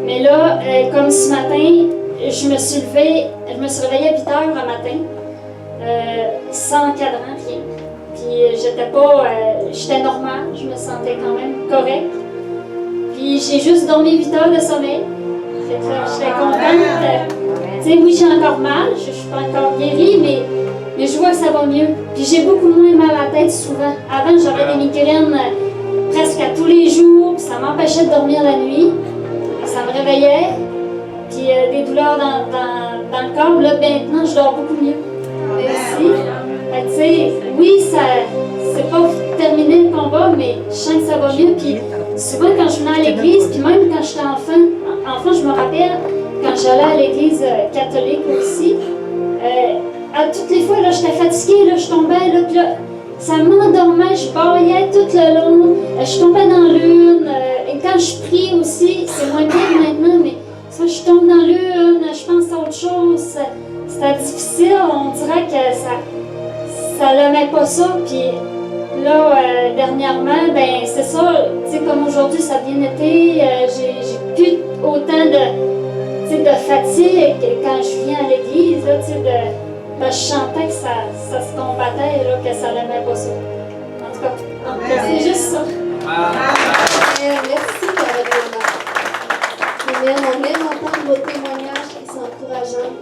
Speaker 2: Mais là, comme ce matin, je me suis réveillée à 8 heures le matin. Sans cadran, rien. Puis j'étais normale, je me sentais quand même correcte. Puis j'ai juste dormi 8 heures de sommeil. Fait que j'étais contente. Tu sais, oui, j'ai encore mal, je suis pas encore guérie, mais je vois que ça va mieux. Puis j'ai beaucoup moins mal à la tête souvent. Avant, j'avais des migraines presque à tous les jours, puis ça m'empêchait de dormir la nuit. Ça me réveillait, puis des douleurs dans le corps. Là, maintenant, je dors beaucoup mieux. Merci. Tu sais, oui, c'est pas terminé le combat, mais je sens que ça va mieux. Puis souvent, quand je venais à l'église, puis même quand j'étais enfant, je me rappelle, quand j'allais à l'église catholique aussi, à toutes les fois, là, j'étais fatiguée, là, je tombais, là, puis là, ça m'endormait, je baillais tout le long, je tombais dans l'urne, et quand je prie aussi, c'est moins bien maintenant, mais soit je tombe dans l'urne, je pense à autre chose. C'était difficile, on dirait que ça n'aimait pas ça. Puis là, dernièrement, c'est ça, tu sais, comme aujourd'hui, ça a bien été, j'ai plus autant de fatigue quand je viens à l'église, là, tu sais, je sentais que ça se combattait, là, que ça n'aimait pas ça. En tout cas, donc c'est juste ça.
Speaker 1: Merci, Caroline. Amen. On aime entendre vos témoignages qui sont encourageants.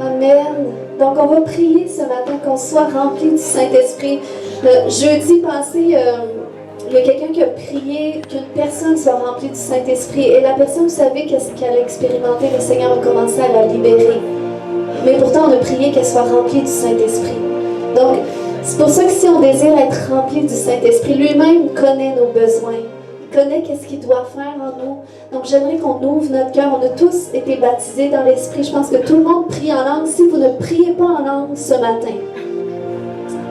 Speaker 1: Amen. Donc, on va prier ce matin qu'on soit rempli du Saint-Esprit. Jeudi passé, il y a quelqu'un qui a prié qu'une personne soit remplie du Saint-Esprit. Et la personne, vous savez qu'est-ce qu'elle a expérimenté, le Seigneur a commencé à la libérer. Mais pourtant, on a prié qu'elle soit remplie du Saint-Esprit. Donc, c'est pour ça que si on désire être rempli du Saint-Esprit, lui-même connaît nos besoins. Il connaît qu'est-ce qu'il doit faire en nous. Donc, j'aimerais qu'on ouvre notre cœur. On a tous été baptisés dans l'Esprit. Je pense que tout le monde prie en langue. Si vous ne priez pas en langue ce matin,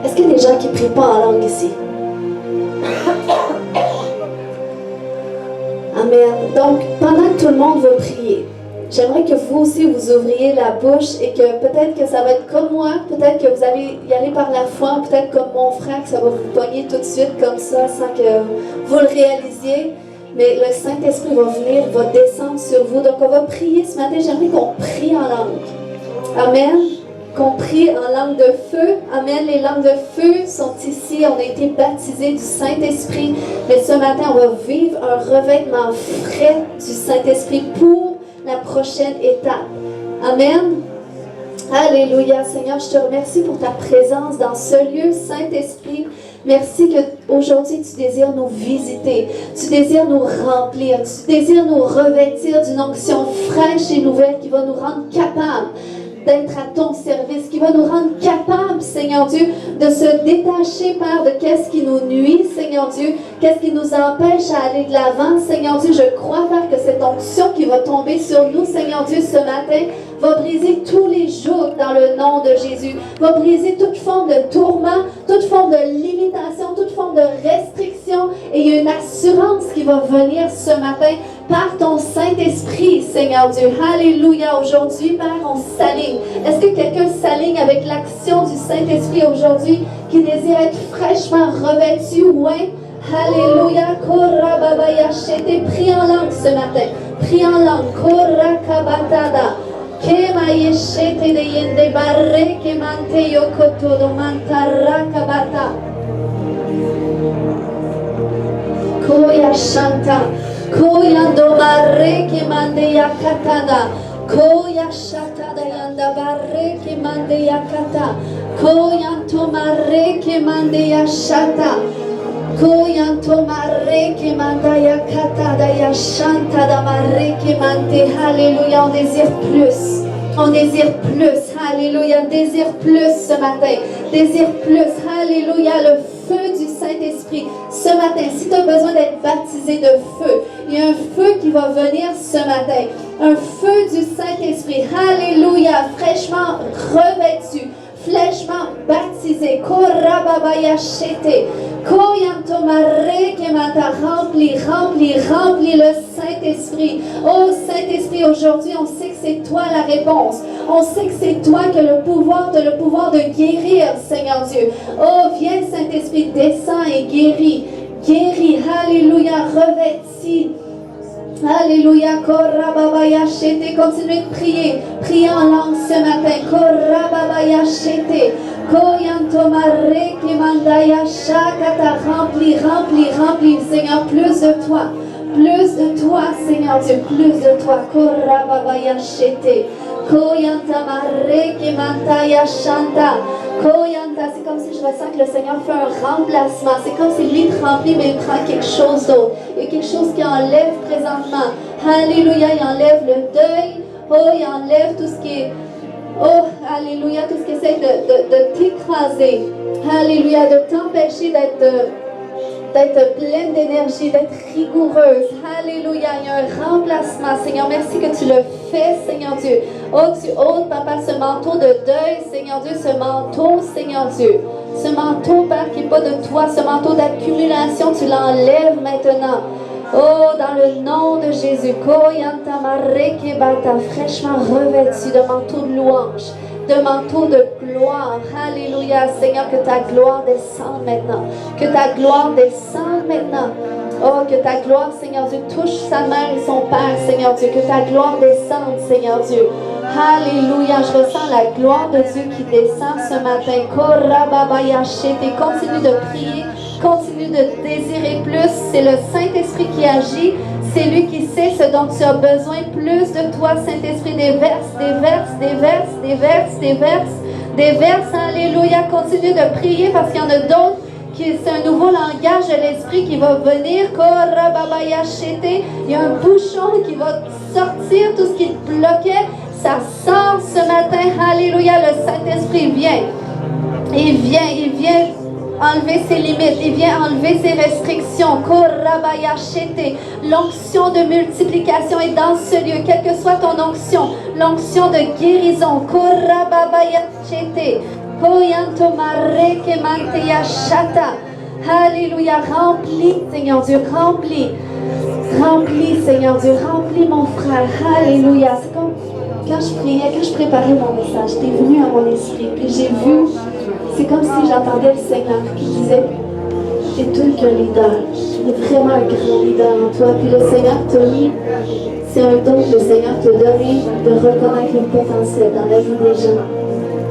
Speaker 1: est-ce qu'il y a des gens qui ne prient pas en langue ici? Amen. Donc, pendant que tout le monde va prier, j'aimerais que vous aussi vous ouvriez la bouche et que peut-être que ça va être comme moi, peut-être que vous allez y aller par la foi, peut-être comme mon frère, que ça va vous pogner tout de suite comme ça sans que vous le réalisiez. Mais le Saint-Esprit va venir, va descendre sur vous. Donc on va prier ce matin. J'aimerais qu'on prie en langue. Amen. Qu'on prie en langue de feu. Amen. Les langues de feu sont ici. On a été baptisés du Saint-Esprit. Mais ce matin, on va vivre un revêtement frais du Saint-Esprit pour la prochaine étape. Amen. Alléluia. Seigneur, je te remercie pour ta présence dans ce lieu, Saint-Esprit. Merci qu'aujourd'hui, tu désires nous visiter. Tu désires nous remplir. Tu désires nous revêtir d'une onction fraîche et nouvelle qui va nous rendre capables d'être à ton service, qui va nous rendre capables, Seigneur Dieu, de se détacher, Père, de qu'est-ce qui nous nuit, Seigneur Dieu, qu'est-ce qui nous empêche à aller de l'avant, Seigneur Dieu. Je crois, Père, que cette onction qui va tomber sur nous, Seigneur Dieu, ce matin, va briser tous les jours dans le nom de Jésus, va briser toute forme de tourment, toute forme de limitation, toute forme de restriction, et il y a une assurance qui va venir ce matin par ton Saint-Esprit, Seigneur Dieu. Alléluia. Aujourd'hui, Père, on s'aligne. Est-ce que quelqu'un s'aligne avec l'action du Saint-Esprit aujourd'hui qui désire être fraîchement revêtu? Oui. Alléluia. Korra babaya shete. Prie en langue ce matin. Prie en langue. Korra kabatada. Kema yeshete de yende barre kemante yokoto do mantara kabata. Koya shanta. Koya domare ke mande yakatada. Koya shatada yanda barre ke mande yakata. Koya tomare ke mande yashata. Koya tomare ke manda yakatada yashanta da mare ke mante. Alléluia, on désire plus. On désire plus. Alléluia, désire plus ce matin. Désire plus. Alléluia, le feu du Saint-Esprit. Ce matin, si tu as besoin d'être baptisé de feu, il y a un feu qui va venir ce matin. Un feu du Saint-Esprit. Alléluia, fraîchement revêtu, fraîchement baptisé. Korababaya shete. Koyantomare kemata. Remplis le Saint-Esprit. Oh Saint-Esprit, aujourd'hui, on sait que c'est toi la réponse. On sait que c'est toi qui as le pouvoir de guérir, Seigneur Dieu. Oh, viens Saint-Esprit, descends et guéris. Guéris, alléluia, revêtis. Alléluia, korababaya shete. Continuez de prier. Priez en langue ce matin. Korababaya shete. Koyantomare kemandaya shakata. Remplis, Seigneur, plus de toi. Plus de toi, Seigneur Dieu, plus de toi. Korababaya shete. Koyantamare kemantaya shanta. Koyanta, c'est comme si je ressens que le Seigneur fait un remplacement. C'est comme si lui te remplit, mais il prend quelque chose d'autre. Il y a quelque chose qui enlève présentement. Alléluia, il enlève le deuil. Oh, il enlève tout ce qui est... Oh, alléluia, tout ce qui essaie de t'écraser. Alléluia, de t'empêcher d'être pleine d'énergie, d'être rigoureuse. Alléluia, il y a un remplacement. Seigneur, merci que tu le fais, Seigneur Dieu. Oh, tu ôtes, Papa, ce manteau de deuil, Seigneur Dieu, ce manteau, Seigneur Dieu. Ce manteau, Père, qui n'est pas de toi, ce manteau d'accumulation, tu l'enlèves maintenant. Oh, dans le nom de Jésus, fraîchement revêtu de manteau de louange, de manteau de gloire. Alléluia, Seigneur, que ta gloire descende maintenant. Que ta gloire descende maintenant. Oh, que ta gloire, Seigneur Dieu, touche sa mère et son père, Seigneur Dieu. Que ta gloire descende, Seigneur Dieu. Alléluia, je ressens la gloire de Dieu qui descend ce matin. Continue de prier, continue de désirer plus. C'est le Saint-Esprit qui agit. C'est lui qui sait ce dont tu as besoin. Plus de toi, Saint-Esprit, déverse. Alléluia, continue de prier parce qu'il y en a d'autres c'est un nouveau langage de l'esprit qui va venir. Il y a un bouchon qui va sortir, tout ce qui te bloquait, ça sort ce matin. Alléluia, le Saint-Esprit vient. Il vient enlever ses limites, il vient enlever ses restrictions. L'onction de multiplication est dans ce lieu, quelle que soit ton onction, l'onction de guérison. Alléluia, remplis, Seigneur Dieu, remplis, Seigneur Dieu, remplis mon frère. Alléluia. C'est comme quand je priais, quand je préparais mon message, t'es venu à mon esprit, puis j'ai vu, c'est comme si j'entendais le Seigneur qui disait, t'es tout qu'un leader, il est vraiment un grand leader en toi, puis le Seigneur t'a mis, c'est un don que le Seigneur t'a donné de reconnaître le potentiel dans la vie des gens.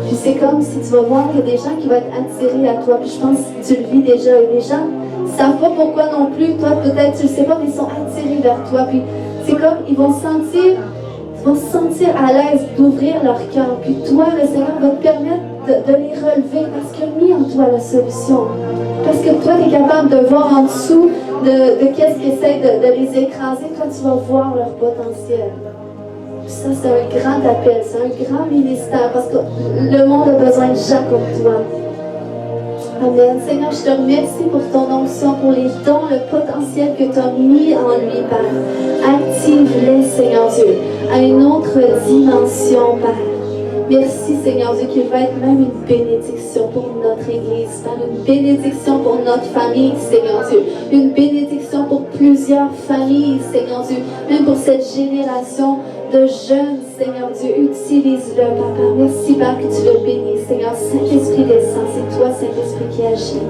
Speaker 1: Puis c'est comme si tu vas voir qu'il y a des gens qui vont être attirés à toi, puis je pense que tu le vis déjà, et les gens ne savent pas pourquoi non plus, toi peut-être tu ne sais pas, mais ils sont attirés vers toi, puis c'est comme, ils vont se sentir à l'aise d'ouvrir leur cœur. Puis toi, le Seigneur va te permettre de les relever parce qu'il a mis en toi la solution. Parce que toi, tu es capable de voir en dessous de qu'est-ce qui essaie de les écraser. Toi, tu vas voir leur potentiel. Puis ça, c'est un grand appel, c'est un grand ministère parce que le monde a besoin de gens comme toi. Amen. Seigneur, je te remercie pour ton onction, pour les dons, le potentiel que tu as mis en lui, Père. Active-les, Seigneur Dieu, à une autre dimension, Père. Merci, Seigneur Dieu, qu'il va être même une bénédiction pour notre Église, Père. Une bénédiction pour notre famille, Seigneur Dieu. Une bénédiction pour plusieurs familles, Seigneur Dieu. Même pour cette génération de jeunes, Seigneur Dieu, utilise-le, Papa. Merci, Père, que tu le bénisses, Seigneur. Saint-Esprit descend, c'est toi, Saint-Esprit, qui agit.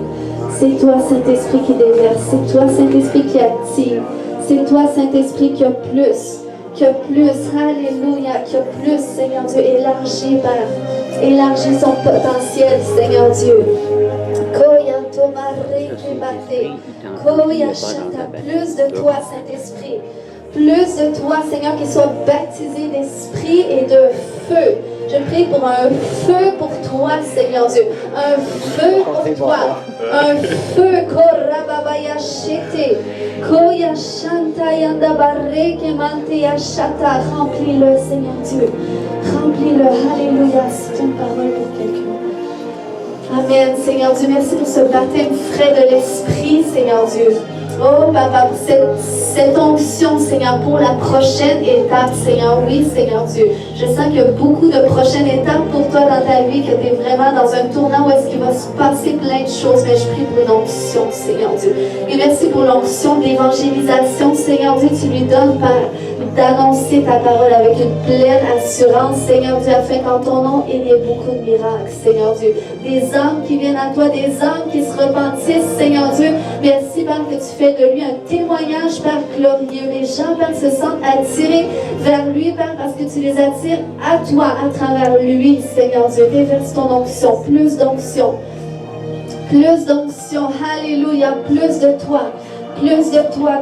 Speaker 1: C'est toi, Saint-Esprit, qui déverse. C'est toi, Saint-Esprit, qui active. C'est toi, Saint-Esprit, qui a plus. Alléluia, qui a plus, Seigneur Dieu. Élargis, Père. Élargis son potentiel, Seigneur Dieu. Plus de toi, Saint-Esprit. Plus de toi, Seigneur, qu'il soit baptisé d'esprit et de feu. Je prie pour un feu pour toi, Seigneur Dieu. Un feu pour toi. Un feu. Remplis-le, Seigneur Dieu. Remplis-le. Alléluia. C'est une parole pour quelqu'un. Amen, Seigneur Dieu. Merci pour ce baptême frais de l'esprit, Seigneur Dieu. Oh, Papa, pour cette onction, Seigneur, pour la prochaine étape, Seigneur. Oui, Seigneur Dieu. Je sens qu'il y a beaucoup de prochaines étapes pour toi dans ta vie, que tu es vraiment dans un tournant où est-ce qu'il va se passer plein de choses. Mais je prie pour une onction, Seigneur Dieu. Et merci pour l'onction d'évangélisation, Seigneur Dieu. Tu lui donnes, Père, d'annoncer ta parole avec une pleine assurance, Seigneur Dieu, afin qu'en ton nom, il y ait beaucoup de miracles, Seigneur Dieu. Des âmes qui viennent à toi, des âmes qui se repentissent, Seigneur Dieu. Merci, Père, que tu fais de lui un témoignage, Père, glorieux. Les gens, Père, se sentent attirés vers lui, Père, parce que tu les attires à toi, à travers lui, Seigneur Dieu. Déverse ton onction, plus d'onction. Plus d'onction, alléluia, plus de toi. Plus de toi,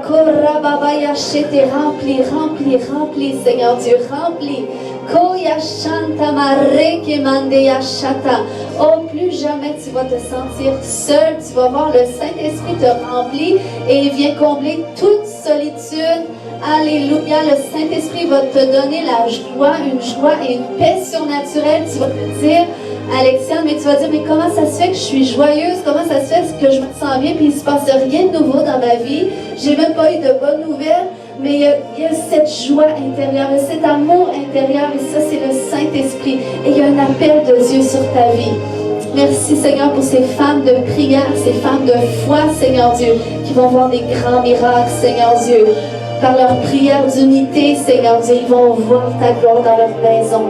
Speaker 1: remplis, Seigneur Dieu, remplis. Oh, plus jamais tu vas te sentir seul, tu vas voir le Saint-Esprit te remplir et il vient combler toute solitude. Alléluia, le Saint-Esprit va te donner la joie, une joie et une paix surnaturelle. Tu vas te dire, Alexiane, mais tu vas dire, mais comment ça se fait que je suis joyeuse? Comment ça se fait que je me sens bien puis il ne se passe rien de nouveau dans ma vie? J'ai même pas eu de bonnes nouvelles, mais il y a cette joie intérieure, cet amour intérieur et ça, c'est le Saint-Esprit. Et il y a un appel de Dieu sur ta vie. Merci, Seigneur, pour ces femmes de prière, ces femmes de foi, Seigneur Dieu, qui vont voir des grands miracles, Seigneur Dieu. Par leur prière d'unité, Seigneur Dieu, ils vont voir ta gloire dans leur maison.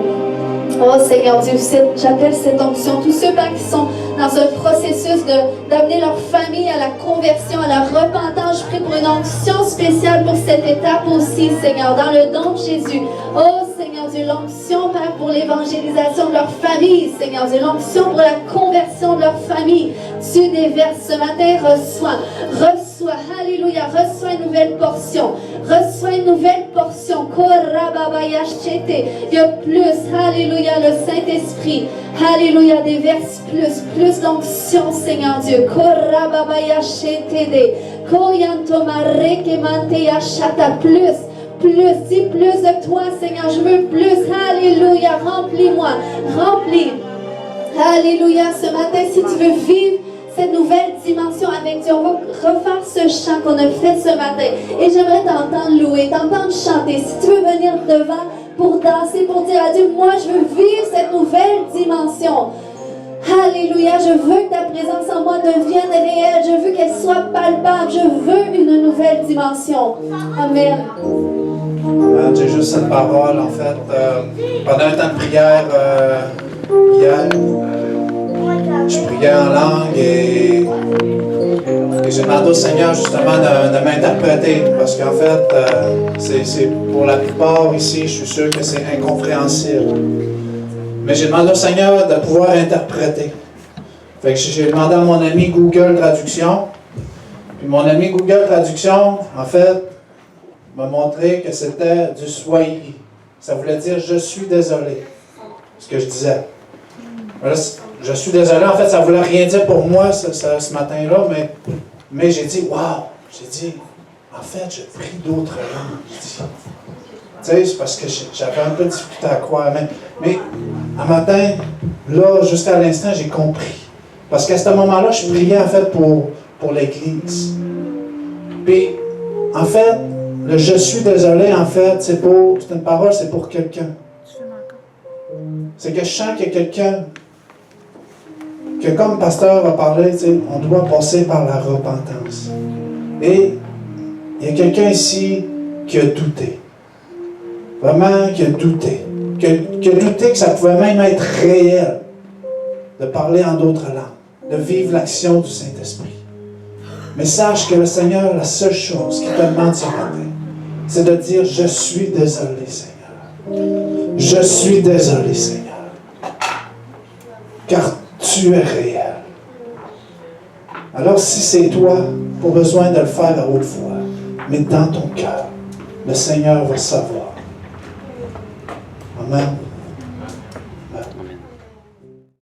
Speaker 1: Oh Seigneur Dieu, j'appelle cette onction, tous ceux qui sont dans un processus d'amener leur famille à la conversion, à la repentance. Je prie pour une onction spéciale pour cette étape aussi, Seigneur, dans le nom de Jésus. Oh Seigneur Dieu, l'onction, Père, pour l'évangélisation de leur famille, Seigneur Dieu, l'onction pour la conversion de leur famille. Tu déverses ce matin, reçois, alléluia, reçois une nouvelle portion. Reçois une nouvelle portion. Il y a plus, alléluia, le Saint-Esprit. Alléluia, des vers plus d'onction, Seigneur Dieu. Plus, dis plus de toi, Seigneur. Je veux plus. Alléluia, remplis-moi, remplis. Alléluia, ce matin, si tu veux vivre cette nouvelle dimension avec Dieu, on va refaire ce chant qu'on a fait ce matin. Et j'aimerais t'entendre louer, t'entendre chanter. Si tu veux venir devant pour danser, pour dire à Dieu, moi je veux vivre cette nouvelle dimension. Alléluia, je veux que ta présence en moi devienne réelle. Je veux qu'elle soit palpable. Je veux une nouvelle dimension. Amen.
Speaker 3: J'ai juste cette parole, en fait. Pendant un temps de prière, hier, je priais en langue et j'ai demandé au Seigneur justement de m'interpréter parce qu'en fait, c'est pour la plupart ici, je suis sûr que c'est incompréhensible. Mais j'ai demandé au Seigneur de pouvoir interpréter. Fait que j'ai demandé à mon ami Google Traduction. Puis mon ami Google Traduction, en fait, m'a montré que c'était du Swahili. Ça voulait dire « je suis désolé », ce que je disais. Là, je suis désolé, en fait, ça ne voulait rien dire pour moi ce matin-là, mais j'ai dit « wow », j'ai dit « en fait, je prie d'autres langues ». Tu sais, c'est parce que j'avais un peu de difficulté à croire. Mais un matin, là, jusqu'à l'instant, j'ai compris. Parce qu'à ce moment-là, je priais en fait pour l'Église. Puis, en fait, le « je suis désolé », en fait, c'est une parole, c'est pour quelqu'un. C'est que je sens qu'il y a quelqu'un, que comme pasteur a parlé, on doit passer par la repentance. Et il y a quelqu'un ici qui a douté. Vraiment qui a douté. Qui a douté que ça pouvait même être réel de parler en d'autres langues, de vivre l'action du Saint-Esprit. Mais sache que le Seigneur, la seule chose qu'il te demande ce matin, c'est de dire « Je suis désolé, Seigneur. Je suis désolé, Seigneur. Car tu es réel. » Alors si c'est toi, pas besoin de le faire à haute voix, mais dans ton cœur, le Seigneur va savoir. Amen.